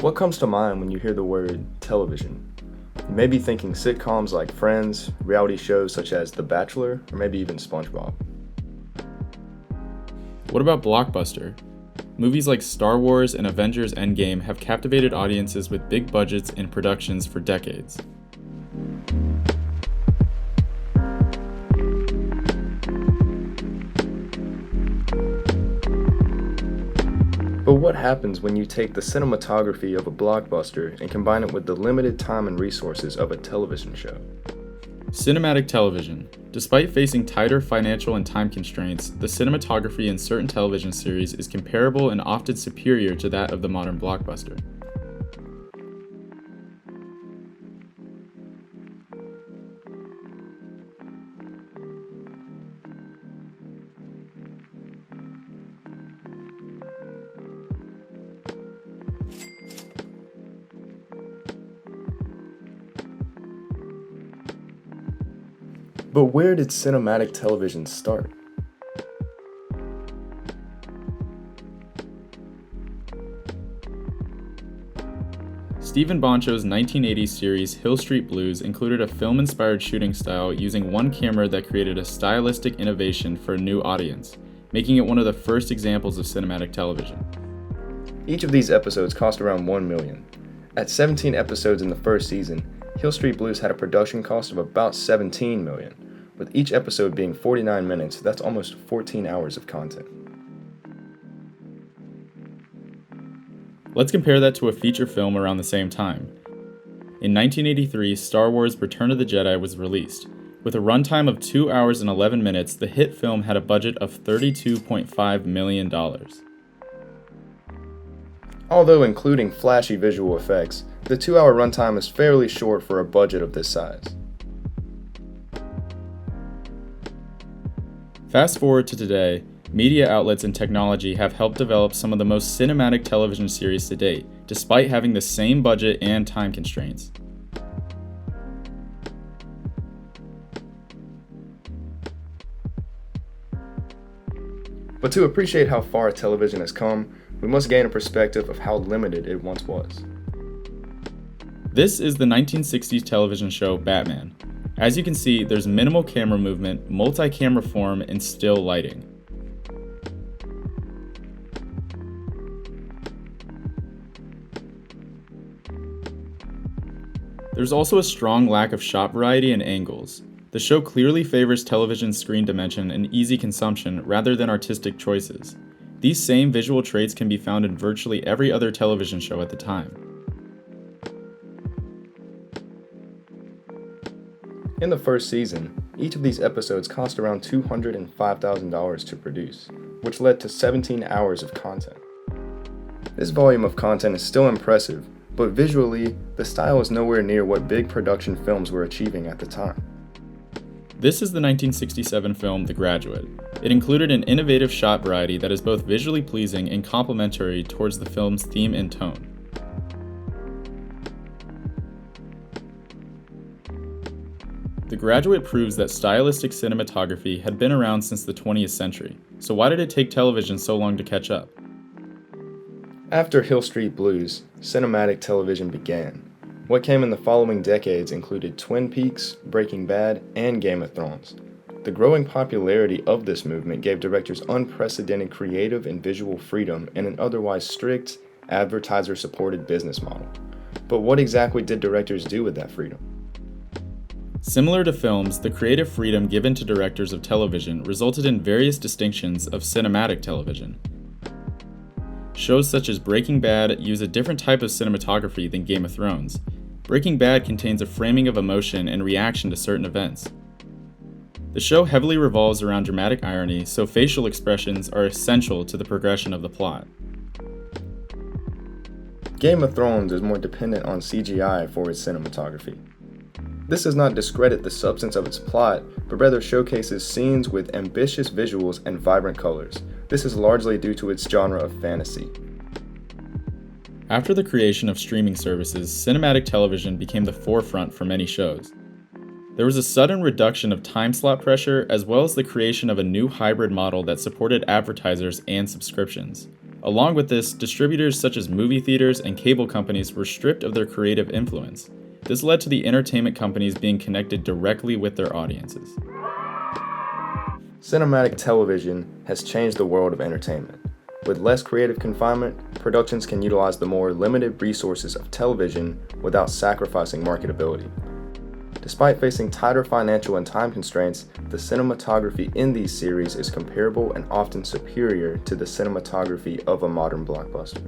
What comes to mind when you hear the word television? You may be thinking sitcoms like Friends, reality shows such as The Bachelor, or maybe even SpongeBob. What about Blockbuster? Movies like Star Wars and Avengers Endgame have captivated audiences with big budgets and productions for decades. But what happens when you take the cinematography of a blockbuster and combine it with the limited time and resources of a television show? Cinematic television. Despite facing tighter financial and time constraints, the cinematography in certain television series is comparable and often superior to that of the modern blockbuster. But where did cinematic television start? Stephen Boncho's 1980s series Hill Street Blues included a film-inspired shooting style using one camera that created a stylistic innovation for a new audience, making it one of the first examples of cinematic television. Each of these episodes cost around $1 million. At 17 episodes in the first season, Hill Street Blues had a production cost of about $17 million. With each episode being 49 minutes, that's almost 14 hours of content. Let's compare that to a feature film around the same time. In 1983, Star Wars Return of the Jedi was released. With a runtime of 2 hours and 11 minutes, the hit film had a budget of $32.5 million. Although including flashy visual effects, the 2-hour runtime is fairly short for a budget of this size. Fast forward to today, media outlets and technology have helped develop some of the most cinematic television series to date, despite having the same budget and time constraints. But to appreciate how far television has come, we must gain a perspective of how limited it once was. This is the 1960s television show Batman. As you can see, there's minimal camera movement, multi-camera form, and still lighting. There's also a strong lack of shot variety and angles. The show clearly favors television screen dimension and easy consumption rather than artistic choices. These same visual traits can be found in virtually every other television show at the time. In the first season, each of these episodes cost around $205,000 to produce, which led to 17 hours of content. This volume of content is still impressive, but visually, the style is nowhere near what big production films were achieving at the time. This is the 1967 film The Graduate. It included an innovative shot variety that is both visually pleasing and complementary towards the film's theme and tone. The Graduate proves that stylistic cinematography had been around since the 20th century, so why did it take television so long to catch up? After Hill Street Blues, cinematic television began. What came in the following decades included Twin Peaks, Breaking Bad, and Game of Thrones. The growing popularity of this movement gave directors unprecedented creative and visual freedom in an otherwise strict, advertiser-supported business model. But what exactly did directors do with that freedom? Similar to films, the creative freedom given to directors of television resulted in various distinctions of cinematic television. Shows such as Breaking Bad use a different type of cinematography than Game of Thrones. Breaking Bad contains a framing of emotion and reaction to certain events. The show heavily revolves around dramatic irony, so facial expressions are essential to the progression of the plot. Game of Thrones is more dependent on CGI for its cinematography. This does not discredit the substance of its plot, but rather showcases scenes with ambitious visuals and vibrant colors. This is largely due to its genre of fantasy. After the creation of streaming services, cinematic television became the forefront for many shows. There was a sudden reduction of time slot pressure, as well as the creation of a new hybrid model that supported advertisers and subscriptions. Along with this, distributors such as movie theaters and cable companies were stripped of their creative influence. This led to the entertainment companies being connected directly with their audiences. Cinematic television has changed the world of entertainment. With less creative confinement, productions can utilize the more limited resources of television without sacrificing marketability. Despite facing tighter financial and time constraints, the cinematography in these series is comparable and often superior to the cinematography of a modern blockbuster.